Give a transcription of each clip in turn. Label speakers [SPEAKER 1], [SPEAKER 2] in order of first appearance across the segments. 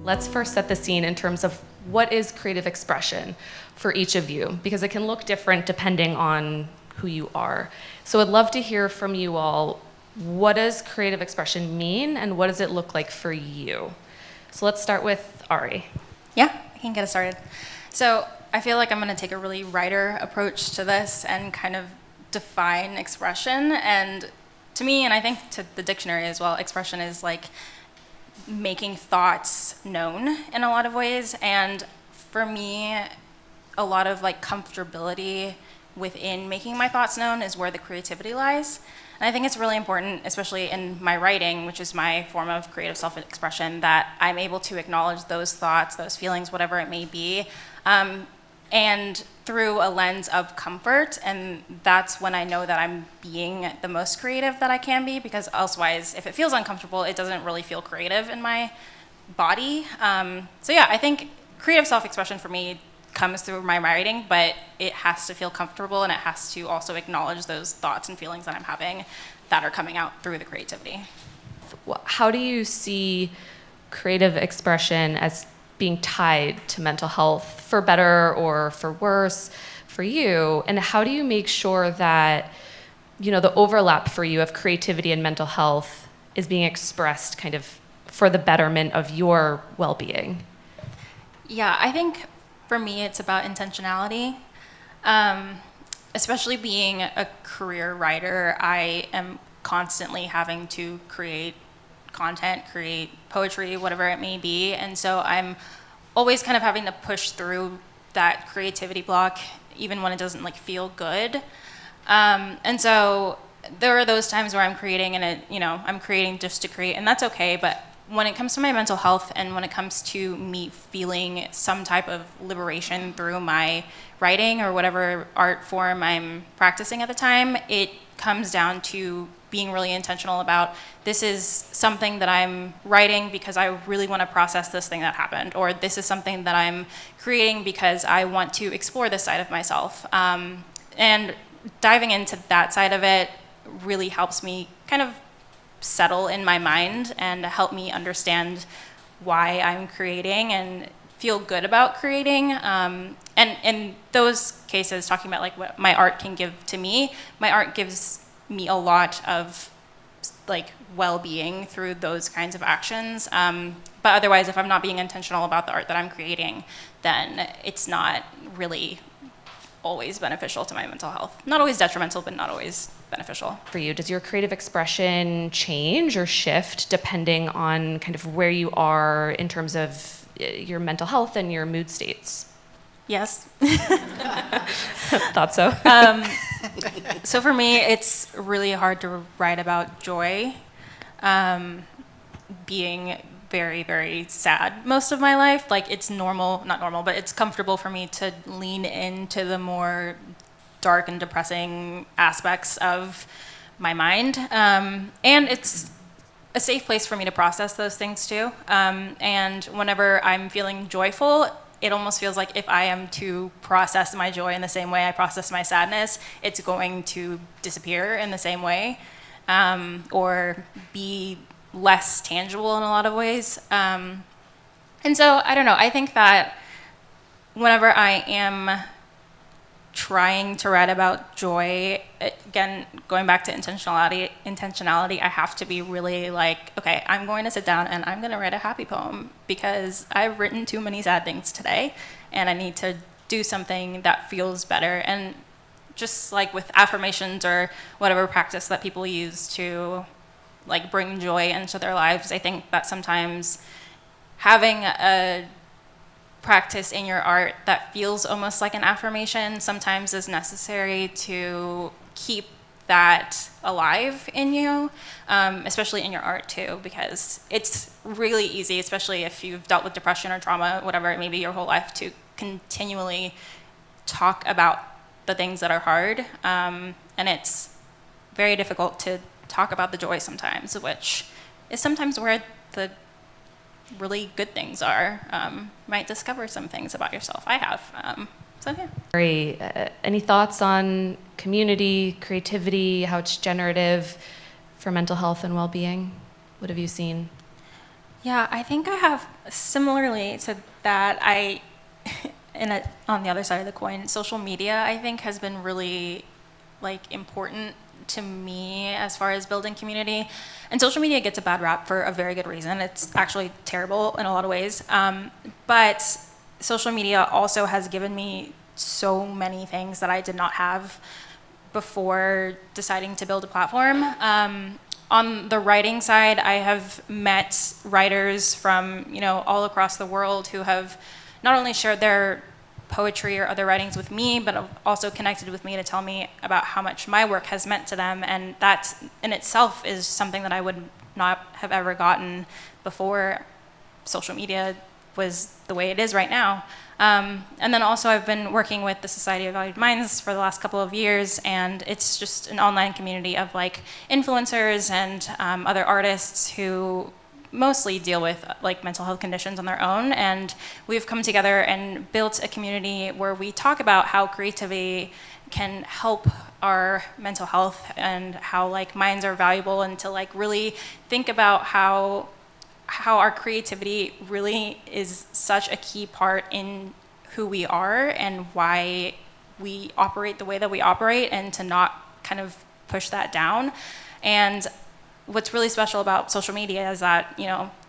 [SPEAKER 1] Let's first set the scene in terms of what is creative expression for each of you, because it can look different depending on who you are. So I'd love to hear from you all, what does creative expression mean and what does it look like for you? So let's start with Ari.
[SPEAKER 2] Yeah, I can get us started. So I feel like I'm going to take a really writer approach to this and kind of define expression. And to me, and I think to the dictionary as well, expression is like making thoughts known in a lot of ways. And for me, a lot of like comfortability within making my thoughts known is where the creativity lies. And I think it's really important, especially in my writing, which is my form of creative self-expression, that I'm able to acknowledge those thoughts, those feelings, whatever it may be, and through a lens of comfort. And that's when I know that I'm being the most creative that I can be, because elsewise, if it feels uncomfortable, it doesn't really feel creative in my body. So yeah, I think creative self-expression for me comes through my writing, but it has to feel comfortable and it has to also acknowledge those thoughts and feelings that I'm having that are coming out through the creativity.
[SPEAKER 1] How do you see creative expression as being tied to mental health, for better or for worse for you? And how do you make sure that, you know, the overlap for you of creativity and mental health is being expressed kind of for the betterment of your well-being?
[SPEAKER 2] Yeah, I think for me, it's about intentionality. Especially being a career writer, I am constantly having to create content, create poetry, whatever it may be. And so I'm always kind of having to push through that creativity block, even when it doesn't like feel good. And so there are those times where I'm creating and I'm creating just to create, and that's okay. But when it comes to my mental health and when it comes to me feeling some type of liberation through my writing or whatever art form I'm practicing at the time, it comes down to being really intentional about, this is something that I'm writing because I really want to process this thing that happened, or this is something that I'm creating because I want to explore this side of myself. And diving into that side of it really helps me kind of settle in my mind and help me understand why I'm creating and feel good about creating. And in those cases, talking about like what my art can give to me, my art gives me a lot of like well-being through those kinds of actions. But otherwise, if I'm not being intentional about the art that I'm creating, then it's not really always beneficial to my mental health. Not always detrimental, but not always beneficial.
[SPEAKER 1] For you, does your creative expression change or shift depending on kind of where you are in terms of your mental health and your mood states?
[SPEAKER 2] Yes.
[SPEAKER 1] Thought so.
[SPEAKER 2] So for me, it's really hard to write about joy. Being very, very sad most of my life. Like, it's not normal, but it's comfortable for me to lean into the more dark and depressing aspects of my mind. And it's a safe place for me to process those things too. And whenever I'm feeling joyful, it almost feels like if I am to process my joy in the same way I process my sadness, it's going to disappear in the same way, or be less tangible in a lot of ways. And so, I don't know, I think that whenever I am trying to write about joy, again, going back to intentionality, I have to be really like, okay, I'm going to sit down and I'm going to write a happy poem because I've written too many sad things today and I need to do something that feels better. And just like with affirmations or whatever practice that people use to like bring joy into their lives, I think that sometimes having a practice in your art that feels almost like an affirmation sometimes is necessary to keep that alive in you, especially in your art too, because it's really easy, especially if you've dealt with depression or trauma, whatever it may be your whole life, to continually talk about the things that are hard. And it's very difficult to talk about the joy sometimes, which is sometimes where the really good things are. You might discover some things about yourself. I have. So yeah.
[SPEAKER 1] Ari, any thoughts on community, creativity, how it's generative for mental health and well-being? What have you seen?
[SPEAKER 2] Yeah, I think I have similarly to that. On the other side of the coin, social media, I think, has been really like important to me as far as building community. And social media gets a bad rap for a very good reason. It's actually terrible in a lot of ways. But social media also has given me so many things that I did not have before deciding to build a platform. On the writing side, I have met writers from, all across the world who have not only shared their poetry or other writings with me, but have also connected with me to tell me about how much my work has meant to them. And that in itself is something that I would not have ever gotten before social media was the way it is right now. And then also I've been working with the Society of Valued Minds for the last couple of years, and it's just an online community of like influencers and other artists who mostly deal with like mental health conditions on their own. And we've come together and built a community where we talk about how creativity can help our mental health and how like minds are valuable, and to like really think about how our creativity really is such a key part in who we are and why we operate the way that we operate, and to not kind of push that down. And what's really special about social media is that,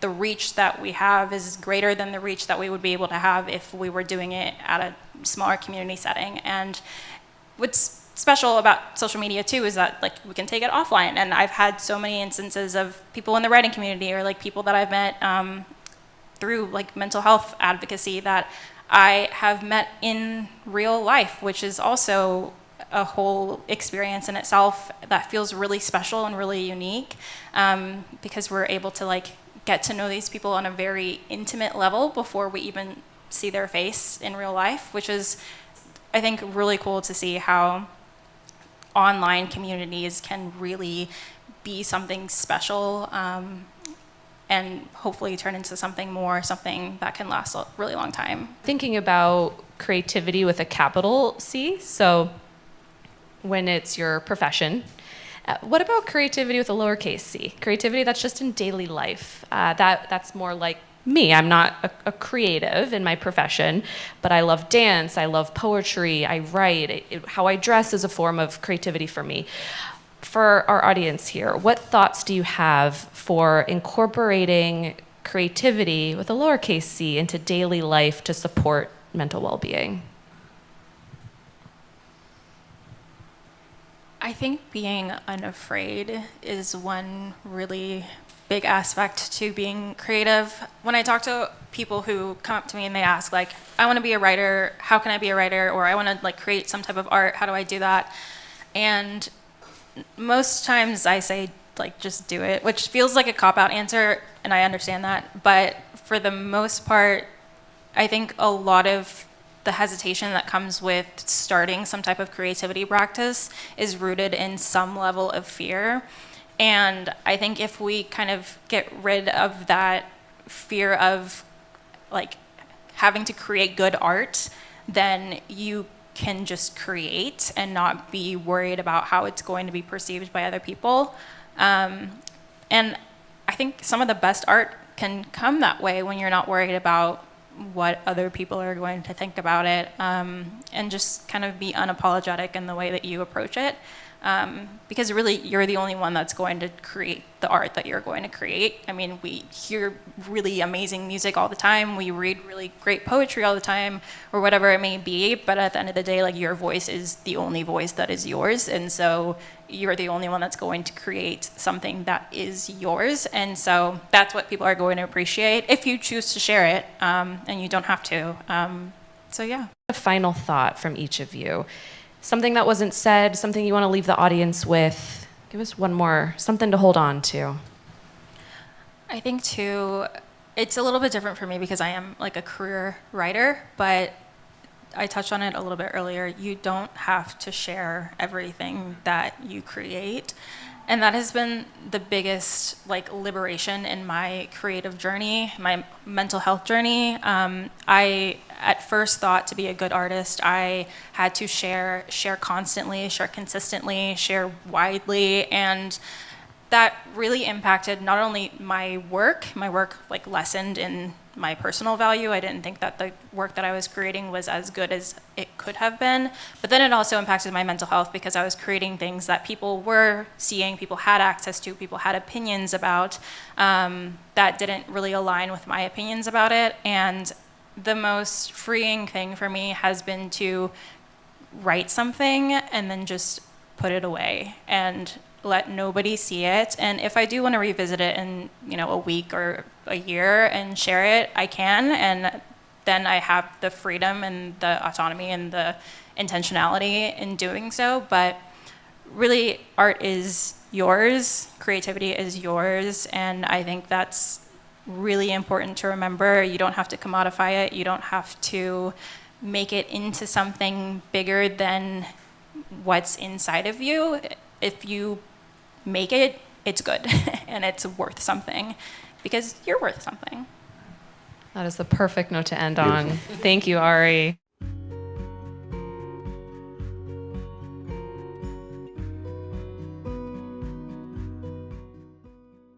[SPEAKER 2] the reach that we have is greater than the reach that we would be able to have if we were doing it at a smaller community setting. And what's special about social media too is that like we can take it offline, and I've had so many instances of people in the writing community or like people that I've met through like mental health advocacy that I have met in real life, which is also a whole experience in itself that feels really special and really unique, because we're able to like get to know these people on a very intimate level before we even see their face in real life, which is, I think, really cool to see how online communities can really be something special, and hopefully turn into something that can last a really long time.
[SPEAKER 1] Thinking about creativity with a capital C, so when it's your profession, what about creativity with a lowercase c? Creativity that's just in daily life. That's more like me. I'm not a creative in my profession, but I love dance, I love poetry, I write. How I dress is a form of creativity for me. For our audience here, what thoughts do you have for incorporating creativity with a lowercase c into daily life to support mental well-being?
[SPEAKER 2] I think being unafraid is one really big aspect to being creative. When I talk to people who come up to me and they ask, like, I want to be a writer, how can I be a writer? Or I want to like create some type of art, how do I do that? And most times I say, like, just do it, which feels like a cop-out answer, and I understand that. But for the most part, I think a lot of the hesitation that comes with starting some type of creativity practice is rooted in some level of fear. And I think if we kind of get rid of that fear of like having to create good art, then you can just create and not be worried about how it's going to be perceived by other people. And I think some of the best art can come that way when you're not worried about what other people are going to think about it, and just kind of be unapologetic in the way that you approach it. Because really, you're the only one that's going to create the art that you're going to create. I mean, we hear really amazing music all the time. We read really great poetry all the time, or whatever it may be. But at the end of the day, like, your voice is the only voice that is yours. And so you're the only one that's going to create something that is yours. And so that's what people are going to appreciate if you choose to share it, and you don't have to. So yeah.
[SPEAKER 1] A final thought from each of you. Something that wasn't said, something you want to leave the audience with. Give us one more, something to hold on to.
[SPEAKER 2] I think too, it's a little bit different for me because I am like a career writer, but I touched on it a little bit earlier. You don't have to share everything that you create. And that has been the biggest like liberation in my creative journey, my mental health journey. I at first thought to be a good artist, I had to share constantly, share consistently, share widely. And that really impacted not only my work like lessened in my personal value. I didn't think that the work that I was creating was as good as it could have been. But then it also impacted my mental health because I was creating things that people were seeing, people had access to, people had opinions about, that didn't really align with my opinions about it. And the most freeing thing for me has been to write something and then just put it away and let nobody see it. And if I do want to revisit it in, a week or a year and share it, I can. And then I have the freedom and the autonomy and the intentionality in doing so. But really, art is yours, creativity is yours, and I think that's really important to remember. You don't have to commodify it. You don't have to make it into something bigger than what's inside of you. If you make it, it's good and it's worth something because you're worth something.
[SPEAKER 1] That is the perfect note to end on. Thank you, Ari.